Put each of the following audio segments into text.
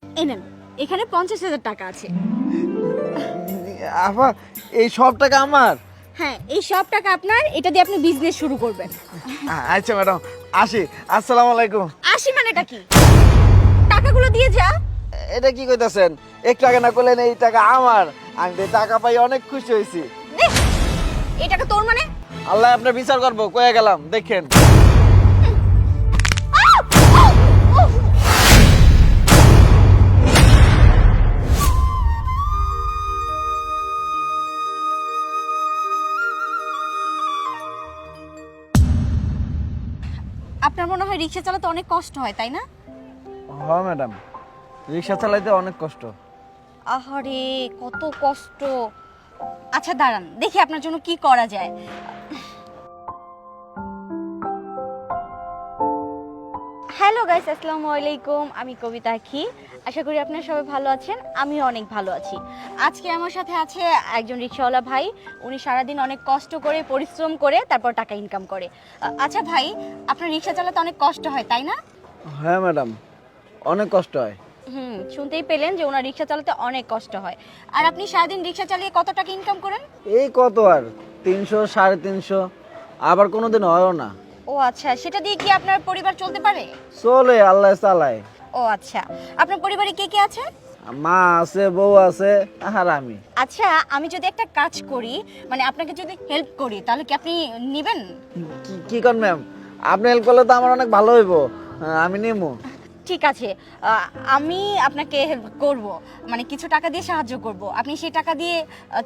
এই নেন, এখানে 50,000 টাকা আছে। আপা এই সব টাকা আমার? হ্যাঁ, এই সব টাকা আপনার। এটা দিয়ে আপনি বিজনেস শুরু করবেন। আচ্ছা ম্যাডাম, আসি। আসসালামু আলাইকুম। আসি মানেটা কি? টাকাগুলো দিয়ে যা। এটা কি কইতাছেন? একটু আগে না করলেন এই টাকা আমার? আমি তো এই টাকা পাই অনেক খুশি হয়েছি। দে, এই টাকা তোর মানে? আল্লাহ আপনার বিচার করবো, কয়ে গেলাম দেখেন। আউ! আউ! উফ! আপনার মনে হয় রিক্সা চালাতে অনেক কষ্ট হয়, তাই না? হ্যাঁ ম্যাডাম, রিক্সা চালাইতে অনেক কষ্ট। আহারে, কত কষ্ট। আচ্ছা দাঁড়ান, দেখি আপনার জন্য কি করা যায়। হ্যালো গাইস, আসসালামু আলাইকুম। আমি কবিতা আখি। আশা করি আপনারা সবাই ভালো আছেন। আমিও অনেক ভালো আছি। আজকে আমার সাথে আছে একজন রিক্সাওয়ালা ভাই। উনি সারাদিন অনেক কষ্ট করে, পরিশ্রম করে তারপর টাকা ইনকাম করে। আচ্ছা ভাই, আপনার রিক্সা চালাতে অনেক কষ্ট হয়, তাই না? হ্যাঁ ম্যাডাম, অনেক কষ্ট হয়। শুনতেই পেলেন যে ওনার রিক্সা চালাতে অনেক কষ্ট হয়। আর আপনি সারাদিন রিক্সা চালিয়ে কত টাকা ইনকাম করেন? এই কত আর 300, 350, আবার কোনোদিন হয়ও না। ও আচ্ছা, সেটা দিয়ে কি আপনার পরিবার চলতে পারে? চলে, আল্লাহ চালায়। ও আচ্ছা, আপনার পরিবারে কে কে আছে? মা আছে, বউ আছে, আর আমি। আচ্ছা, আমি যদি একটা কাজ করি, মানে আপনাকে যদি হেল্প করি, তাহলে কি আপনি নেবেন? কি কর ম্যাম, আপনি হেল্প করলে তো আমার অনেক ভালো হইব। আমি নেবো। ঠিক আছে, আমি আপনাকে হেল্প করব, মানে কিছু টাকা দিয়ে সাহায্য করব। আপনি সেই টাকা দিয়ে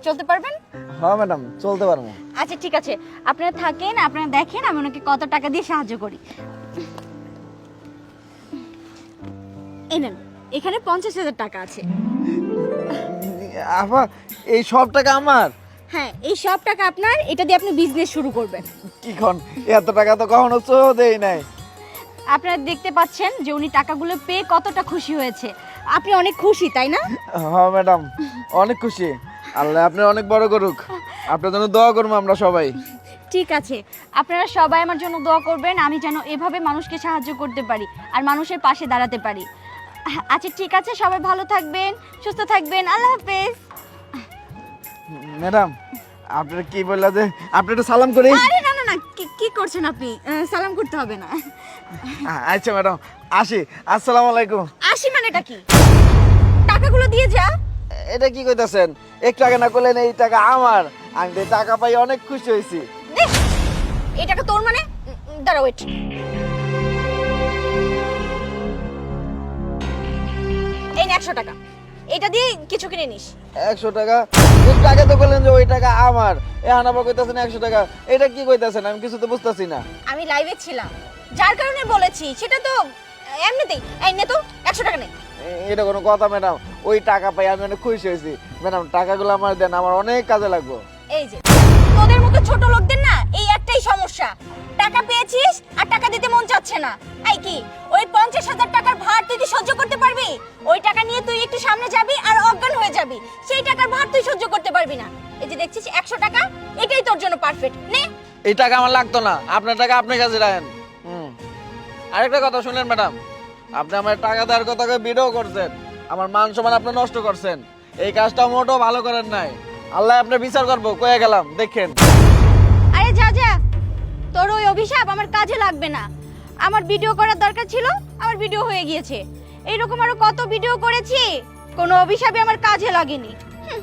চলতে পারবেন? হ্যাঁ ম্যাডাম, চলতে পারবো। আচ্ছা ঠিক আছে, আপনারা থাকেন, আপনারা দেখেন আমি ওনাকে কত টাকা দিয়ে সাহায্য করি। এই নেন, এখানে 50,000 টাকা আছে। আপা এই সব টাকা আমার? হ্যাঁ, এই সব টাকা আপনার। এটা দিয়ে আপনি বিজনেস শুরু করবেন। কি খন, এত টাকা তো কখনো চো দেই নাই। আপনারা দেখতে পাচ্ছেন যে উনি টাকাগুলো পেয়ে কতটা খুশি হয়েছে। আপনি অনেক খুশি, তাই না? হ্যাঁ ম্যাডাম, অনেক খুশি। আল্লাহ আপনি অনেক বড় করুক। আপনার জন্য দোয়া করবো আমরা সবাই। ঠিক আছে, আপনারা সবাই আমার জন্য দোয়া করবেন, আমি যেন এভাবে মানুষকে সাহায্য করতে পারি আর মানুষের পাশে দাঁড়াতে পারি। আচ্ছা ঠিক আছে, সবাই ভালো থাকবেন, সুস্থ থাকবেন। আল্লাহ হাফেজ। ম্যাডাম, আপনার কি বললা যে আপনি একটু সালাম করি? আরে না না না, কি করছেন আপনি? সালাম করতে হবে না। আচ্ছা ম্যাডাম, আসি। আসসালামু আলাইকুম। আসি মানেটা কি? টাকাগুলো দিয়ে যা। এটা কি কইতাছেন? একটু আগে না করলেন এই টাকা আমার? আমি তো এই টাকা পাই অনেক খুশি হয়েছি। দে, এই টাকা তোর মানে? দাঁড়া, ওয়েট। এই নে 100 টাকা, এটা দিয়ে কিছু কিনে নিস। 100 টাকা? একটু আগে তো বললেন যে ওই টাকা আমার, এখন আবার কইতাছেন 100 টাকা। এটা কি কইতাছেন? আমি কিছু তো বুঝতাছি না। আমি লাইভে ছিলাম, যার কারণে বলেছি। সেটা তো এমনিতেই। এই নে তো 100 টাকা নে। এটা কোনো কথা ম্যাডাম? ওই টাকা পাই আমি অনেক খুশি হয়েছি। ম্যাডাম টাকাগুলো আমার দেন, আমার অনেক কাজে লাগবে। এই যে তোদের মতো ছোট লোকদের না এই একটাই সমস্যা, টাকা পেয়েছিস আর টাকা দিতে মন চাচ্ছে না। এই কি ওই 50,000 টাকার ভার তুই কি সহ্য করতে পারবি? ওই টাকা নিয়ে তুই একটু সামনে যাবি আর অজ্ঞান হয়ে যাবি। সেই টাকার ভার তুই সহ্য করতে পারবি না। এই যে দেখছিস 100 টাকা, এটাই তোর জন্য পারফেক্ট। নে। এই টাকা আমার লাগতো না, আপনার টাকা আপনার কাছে রাখেন। আরেকটা কথা শুনেন ম্যাডাম, আপনি আমার টাকা দেওয়ার কথা ভিডিও করছেন, আমার মান সম্মান আপনি নষ্ট করছেন। এই কাজটা মোটেও ভালো করেন নাই। আল্লাহ আপনার বিচার করবো, কয়ে গেলাম দেখেন। আরে যা যা, তোর ওই অভিশাপ আমার কাজে লাগবে না। আমার ভিডিও করার দরকার ছিল, আমার ভিডিও হয়ে গিয়েছে। এইরকম আরো কত ভিডিও করেছি, কোনো অভিশাপই আমার কাজে লাগেনি। হুম।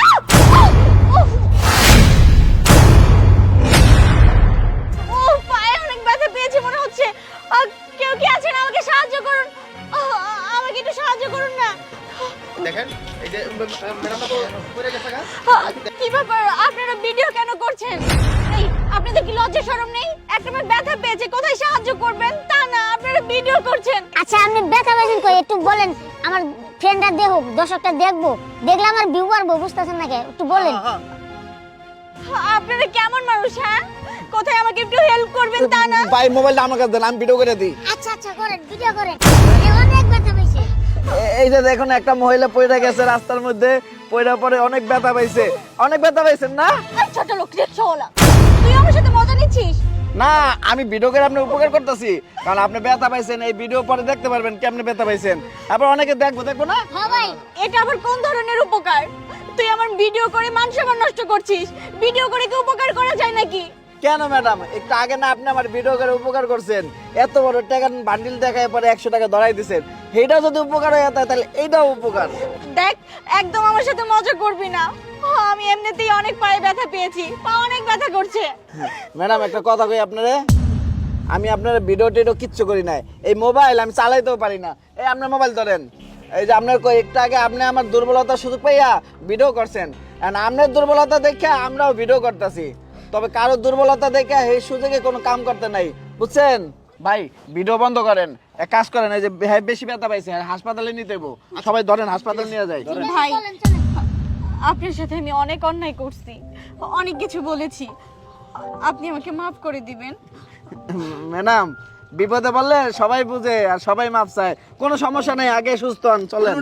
আউ! আউ! উফ! উফ, পায়ে অনেক ব্যথা পেয়েছি মনে হচ্ছে। কেউ কি আছেন? আমাকে সাহায্য করুন। আমাকে একটু সাহায্য করুন না। দেখেন এই যে ম্যাডাম তো পড়ে গেছে গা। কি ব্যাপার, আপনারা ভিডিও কেন করছেন? এই আপনাদের কি লজ্জা শরম নেই? একটাবার ব্যথা পেয়েছে, কোথায় সাহায্য করবেন তা না, আপনারা ভিডিও করছেন। আচ্ছা আপনি ব্যথা পেয়েছেন কই একটু বলেন, আমার ফ্রেন্ডরা দেখুক, দর্শকটা দেখবো, দেখলে আমার ভিউ বাড়বো, বুঝতেছেন না কে? একটু বলেন। আপনারা কেমন মানুষ? হ্যাঁ, কোথায় আমাকে একটু হেল্প করবেন তা না। ভাই মোবাইলটা আমার কাছে দেন, আমি ভিডিও করে দিই। আচ্ছা আচ্ছা করেন, ভিডিও করেন। অনেক ব্যথা পেয়েছে। এই যে দেখুন, একটা মহিলা পড়ে গেছে রাস্তার মধ্যে, পড়ে পড়ে অনেক ব্যথা পাইছে। অনেক ব্যথা পাইছেন না? এই ছোট লোক রিকশাওয়ালা, তুই আমার সাথে মজা নিচ্ছিস? না আমি ভিডিও করে আপনি উপকার করতেছি, কারণ আপনি ব্যথা পাইছেন, এই ভিডিও পরে দেখতে পারবেন কেমনে ব্যথা পাইছেন। আবার অনেকে দেখবো না। হ্যাঁ ভাই, এটা আবার কোন ধরনের উপকার? তুই আমার ভিডিও করে মান সম্মান নষ্ট করছিস। ভিডিও করে কি উপকার করা যায় নাকি? কেন ম্যাডাম, একটু আগে না আপনি আমার ভিডিও করে উপকার করছেন, এত বড় টাকার বান্ডিল দেখায় পরে 100 টাকা ধরাই দিছেন, এইটাও যদি উপকার হয়ে যায় তাহলে এইটাও উপকার। দেখ, একদম আমার সাথে মজা করবি না। আমি এমনিতেই অনেক পায়ে ব্যথা পেয়েছি, পা অনেক ব্যথা করছে। ম্যাডাম একটা কথা কই আপনারে, আমি আপনার ভিডিও টিডিও কিচ্ছু করি নাই, এই মোবাইল আমি চালাইতেও পারি না। এই আপনার মোবাইল ধরেন, এই যে আপনার একটু আগে আপনি আমার দুর্বলতার সুযোগ পাইয়া ভিডিও করছেন, আর আপনার দুর্বলতা দেখে আমরাও ভিডিও করতেছি। তবে কারো দুর্বলতা দেখে এই সুযোগে কোনো কাম করতে নাই, বুঝছেন? ভাই ভিডিও বন্ধ করেন, এক কাজ করেন, এই যে বেশি ব্যথা পাইছে হাসপাতালে নিতে হইব, সবাই ধরেন হাসপাতালে নিয়ে যায়। ভাই, চলেন চলেন। আপনার সাথে আমি অনেক অন্যায় করছি, অনেক কিছু বলেছি। আপনি আমাকে মাফ করে দিবেন। ম্যাডাম বিপদে বললে সবাই বুঝে আর সবাই মাপ চায়, কোনো সমস্যা নেই, আগে সুস্থ হন, চলেন।